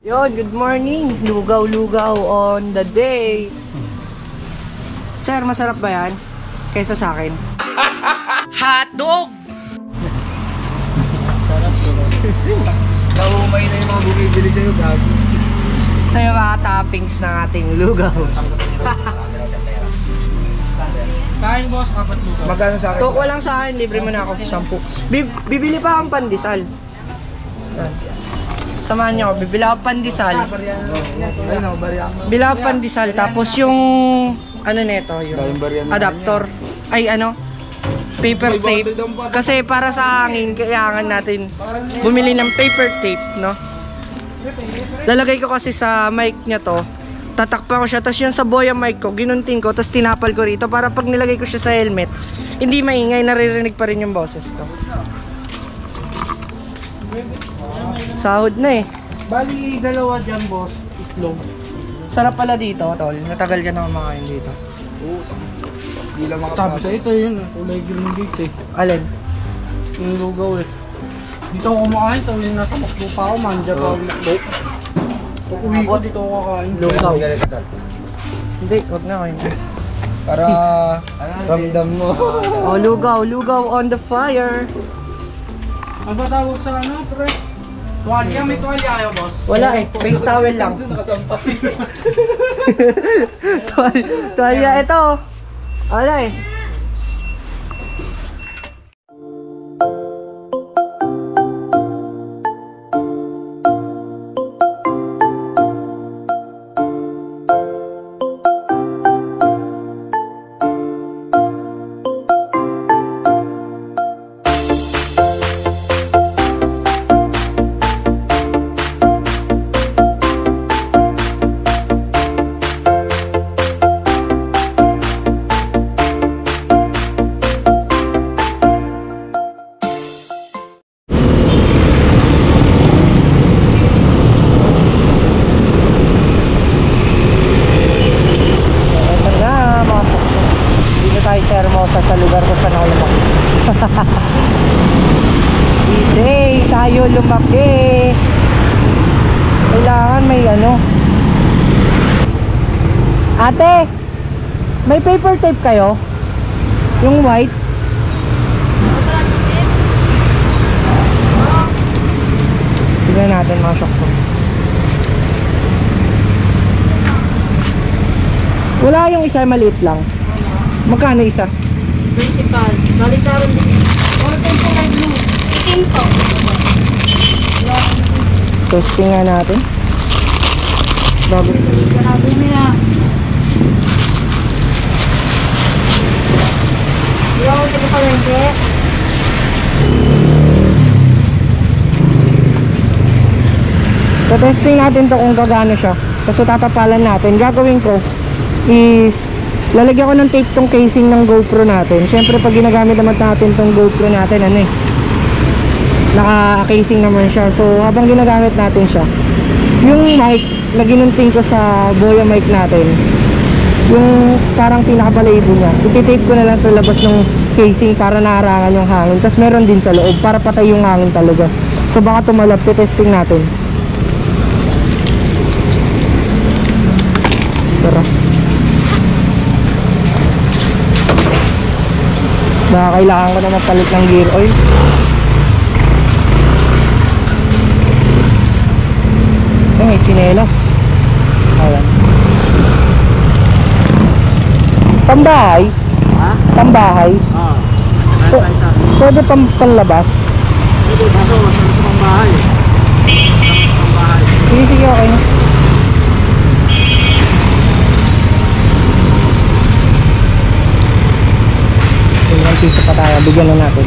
Yon, good morning. Lugaw-lugaw on the day. Sir, masarap ba yan? Kaysa sa akin. Hotdog! Sarap bro. Naumay na yung mga bumibili sa'yo, gago. Ito yung mga toppings ng ating lugaw. Kain boss, 4 lugaw. Magkano sa akin? Toko lang sa akin, libre mo na ako. 10. Bibili pa akong pandesal. Samahan nyo, bibili ako pandesal. Bibili ako pandesal. Tapos yung ano neto, yung adapter. Ay ano, paper tape. Kasi para sa hangin, kailangan natin bumili ng paper tape, no? Lalagay ko kasi sa mic niya to. Tatakpan ko siya, tapos yung sa boya mic ko, ginunting ko, tapos tinapal ko rito para pag nilagay ko siya sa helmet, hindi maingay, naririnig pa rin yung boses ko. Sahod na eh. Bali, dalawa dyan boss, itlog. Sarap pala dito, tol. Natagal ka na kumakain dito. Oo. Hindi lang makapasok. Sabi sa ito yun, kulay green dito eh. Alin? Yung lugaw eh. Dito ako kumakain, tawin yung nasa makbo pa ako, manja pa ako makbo. Pag uwi ko, dito ako kakain. Lugaw. Hindi, huwag na kayo. Para ramdam mo. Oh, lugaw. Lugaw on the fire. Ano ba tawag sa ano, pre? Tuwalya, may tuwalya kayo, boss? Wala eh, face towel lang. Nakasampa. Tuwalya, ito. Wala eh. Sa lugar ko saan ako lumaki. Hindi tayo lumaki. Kailangan may ano. Ate, may paper tape kayo? Yung white? Tignan natin mga shock ko. Wala yung isa, maliit lang. Magkano isa? 25. Balitaran din. All tempo na blue. 18 po. Testing nga natin. Bago. Grabe mo na. Yo, ito pa rin ke. So testing natin to kung gagano siya. Kasi tatapalan natin. Gagawin ko is lalagyan ko ng tape tong casing ng GoPro natin. Siyempre pag ginagamit naman natin tong GoPro natin, ano eh, naka-casing naman siya. So habang ginagamit natin siya, yung mic na ginunting ko sa boya mic natin, yung parang pinaka-balayibo niya, ititape ko na lang sa labas ng casing para naharangan yung hangin. Tapos meron din sa loob para patay yung hangin talaga. So baka tumalab, testing natin. Tara. Baka kailangan ko na magpalit ng gear oil. May chinelas. Ayan. Tambahay? Ha? Tambahay? Oo. Pwede panlabas? Pwede, kaso masama sa pambahay. Pambahay. Sige, sige, okay na. Ilang piso pa tayo, bigyan na natin.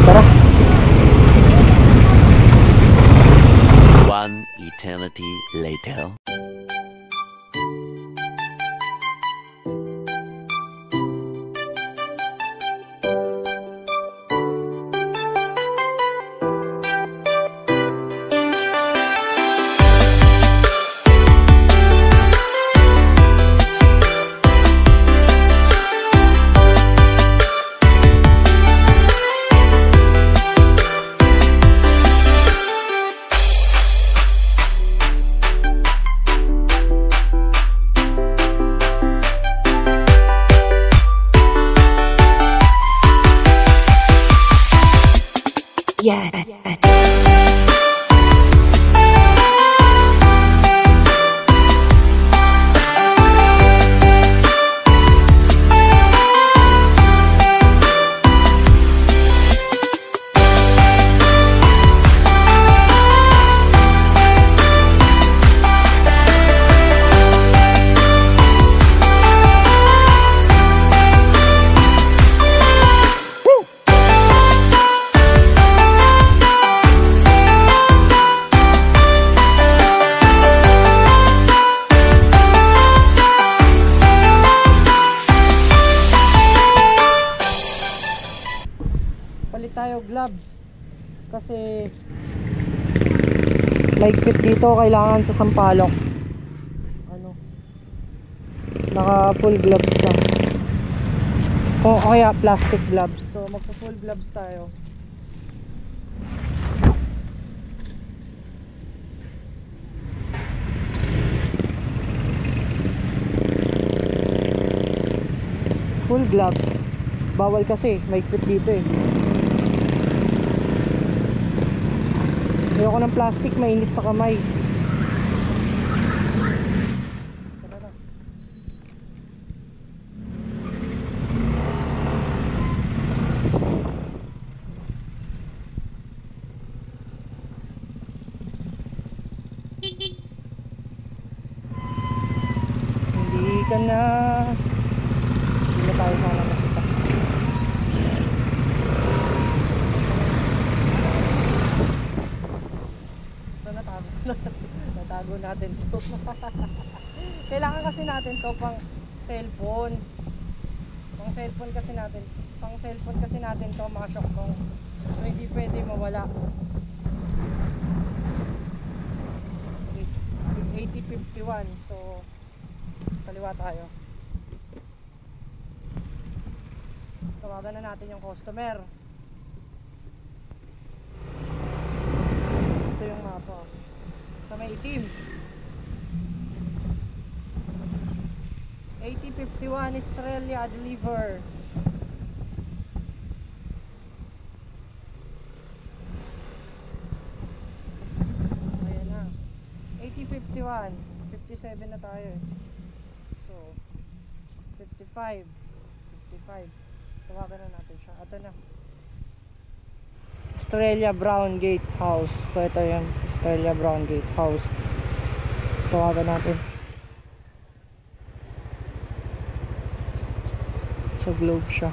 Tara. One eternity later. Yeah. Palit tayo gloves kasi mahigpit dito, kailangan sa sampalok ano, naka full gloves ka o kaya plastic gloves. So magpa full gloves tayo. Full gloves bawal kasi mahigpit dito eh. Ayoko ng plastic, mainit sa kamay. Tara na. Hindi ka na. Hindi na tayo sana makita. Natago natin to. Kailangan kasi natin to pang cellphone. Pang cellphone kasi natin to, mga shock kong. So hindi pwede mawala. 8051. So kaliwa tayo. Tawagan na natin yung customer. Ito yung mapa sa may itim. 8051 Australia deliver. Ayan na 8051. 57 na tayo eh. So 55. Tawagan na natin siya. Ito na, Australia Brown Gate House. So ito yung Australia Brown Gate House. Tawagan natin. Sa globe siya.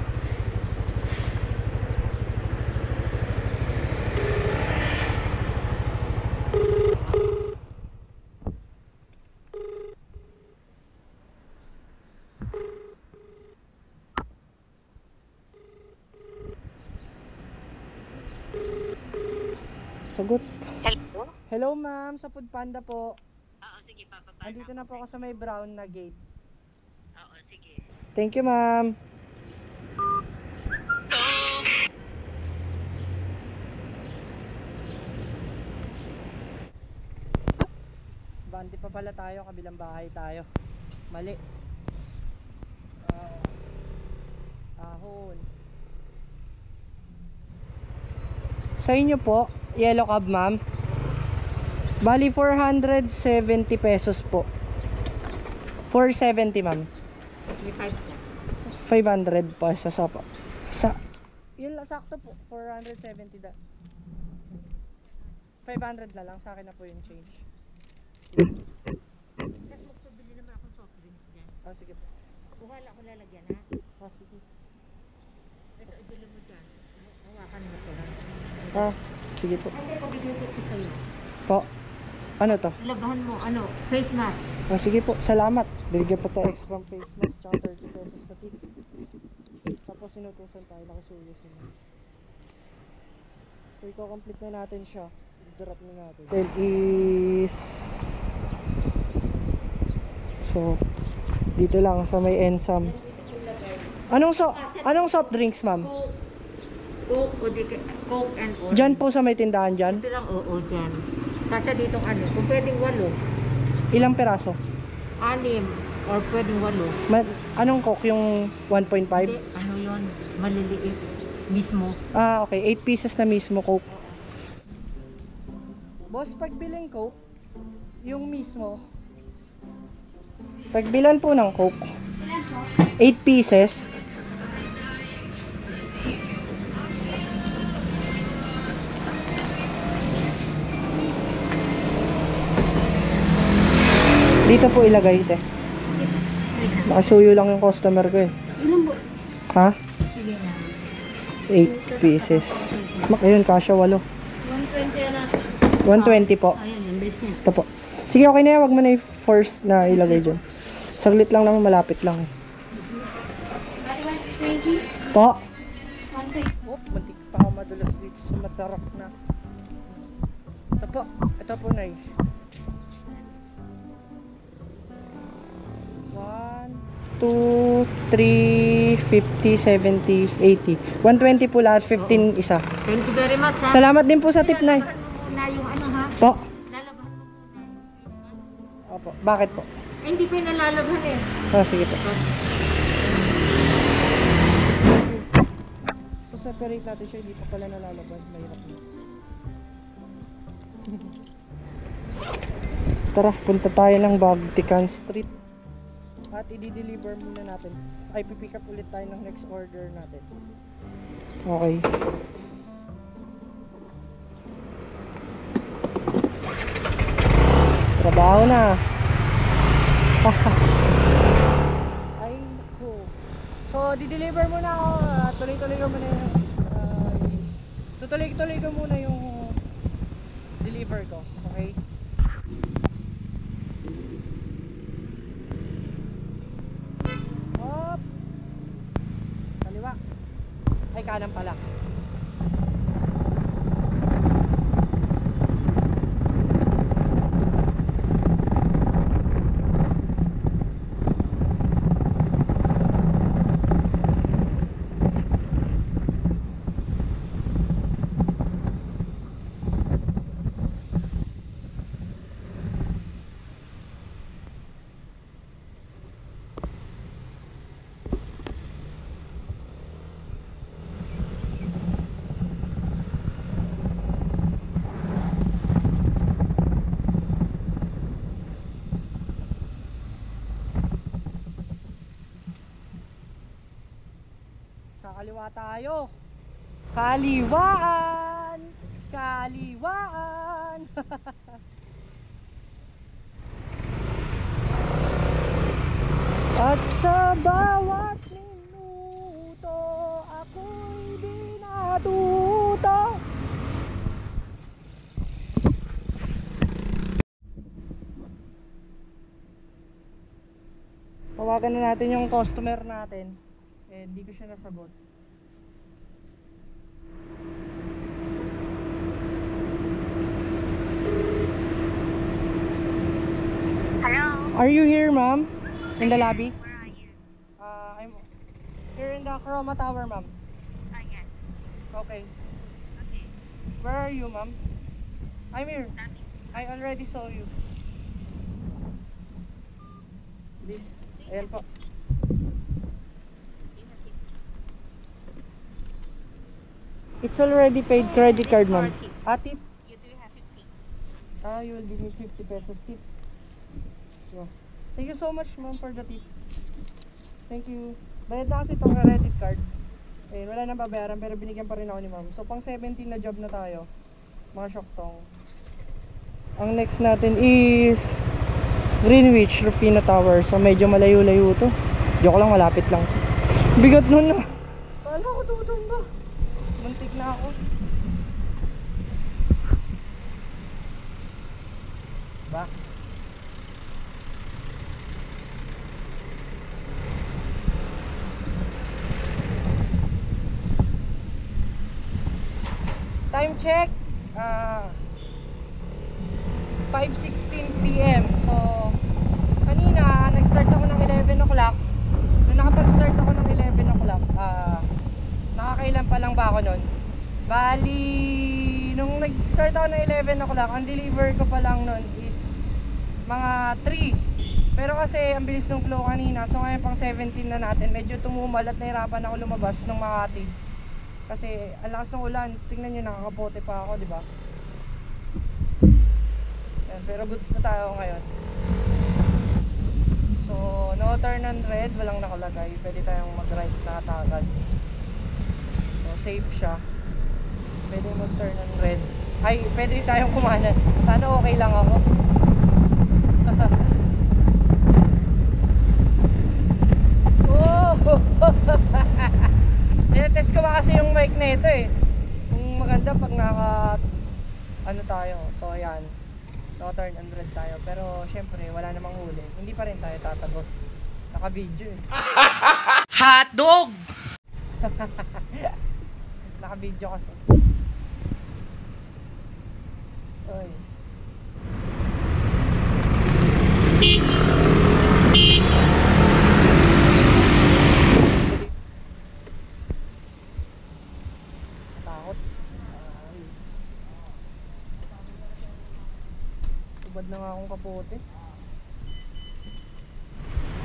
Sagot. Hello? Hello ma'am, sa Food Panda po. Oo, sige, papapala. Andito na po ako sa may brown na gate. Oo, sige. Thank you ma'am. Bandi pa pala tayo, kabilang bahay tayo. Mali. Ahon. Sa inyo po, yellow cab ma'am. Bali 470 pesos po. 470 ma'am. May 5 ka. 500 pa sa sapa. Yun lang, sakto po. 470 da. 500 na lang, sa akin na po yung change. Tapos magpabili naman akong soft drinks dyan. Ah, sige po. Wala ko lalagyan ha. Ah, sige. Ito, ibili mo dyan. Hawakan mo ko lang. Ah, sige po. Hindi, pabigyan ko sa'yo. Po. Ano to? Labahan mo, face mask. Ah, sige po, salamat. Bigyan pa tayo extra face mask, tsaka 30 pesos na tip. Tapos sinutusan tayo, nakasuyo sila. So, i-complete na natin siya. I-drop na natin. Then is... So, dito lang sa may Ensam. Anong soft drinks, ma'am? Coke, o di Coke and orange. Diyan po sa may tindahan dyan? Ito lang, oo, dyan. Kasi ditong kung pwedeng 8. Ilang peraso? 6 or pwedeng 8. Anong Coke? Yung 1.5? Hindi, yun, maliliit mismo. Ah, okay. 8 pieces na mismo Coke. Boss, pagbilang Coke, yung mismo. Pagbilan po ng Coke. 8 pieces. Dito po ilagay ito. Nakasuyo lang yung customer ko eh. Ilan po? Ha? Sige na. 8 pieces. Ayun, kasya 8. 120 na. 120 po. Ayan, yung bilis niya. Ito po. Sige, okay na yan. Wag mo na i-force na ilagay dyan. Saglit lang naman, malapit lang eh. 120? Po. 120. Oh, matik pa ako madulas dito sa matarak na. Ito po. Ito po na 1, 2, 3, 50, 70, 80. 120 po lahat, 15 isa. Thank you very much, ha? Salamat din po sa tip na. Lalabahan mo muna yung ano, ha? Po. Lalabahan mo muna. Opo. Bakit po? Eh, hindi pa yung nalalabhan eh. Oh, sige po. So, separate natin siya. Hindi pa pala nalalabas. Mahirap na. Tara, punta tayo ng Bagtican Street. At i-deliver muna natin. Ay, pipick up ulit tayo ng next order natin. Okay. Trabaho na. Ay, ko. So, di-deliver muna ako. Tuloy-tuloy ko muna yung tutuloy-tuloy ko muna yung deliver ko. Okay? Hop. Kaliwa. Ay, kanan pala. Kaliwa tayo. Kaliwaan. Kaliwaan. At sa bawat minuto ako'y di natuto. Tawagan na natin yung customer natin. Eh, di ko siya nasagot. Hello? Are you here, ma'am? In the lobby? Where are you? I'm here in the Chroma Tower, ma'am. Yes. Okay. Okay. Where are you, ma'am? I'm here. Nothing. I already saw you. This. Ayan po. It's already paid credit card, ma'am. Tip? You do have 50. You will give me 50 pesos tip. Yeah. Thank you so much, ma'am, for the tip. Thank you. Bayad na kasi itong credit card. Eh, wala nang babayaran pero binigyan pa rin ako ni ma'am. So, pang 17 na job na tayo. Mga shoktong. Ang next natin is Greenwich, Rufino Tower. So, medyo malayo-layo to. Joke lang, malapit lang. Bigat nun na. Paano ako tutumba? Muntik na ako. Ba? Time check 5:16 PM. So kanina nag-start ako ng 11 o'clock. Nung nakapag-start ako ng 11 o'clock, nakakailan pa lang ba ako nun? Bali, nung nag-start ako ng 11 o'clock, ang deliver ko pa lang nun is mga 3. Pero kasi ang bilis ng flow kanina, so ngayon pang 17 na natin. Medyo tumumal at nahirapan ako lumabas ng Makati. Kasi ang lakas ng ulan. Tingnan nyo, nakakapote pa ako, di ba? Ayan, pero goods na tayo ngayon. So, no turn on red, walang nakalagay. Pwede tayong mag-right na tagad. So, safe siya. Pwede mag-turn on red. Ay, pwede tayong kumanan. Sana okay lang ako. Oh! Tinetest ko ba kasi yung mic na ito eh. Kung maganda pag ano tayo. So, ayan. No turn on red tayo. Pero, syempre, wala namang huli. Hindi pa rin tayo tatagos. Naka-video eh. Hotdog! Naka-video kasi. Oy. Takot. Tubad na nga akong kapote.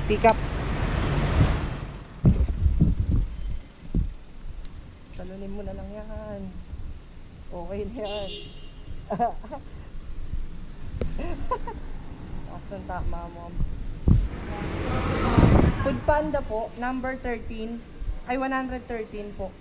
Pick up. Talunin mo na lang yan. Okay na yan. Taas ng tama mo. Food Panda po, number 13. Ay, 113 po.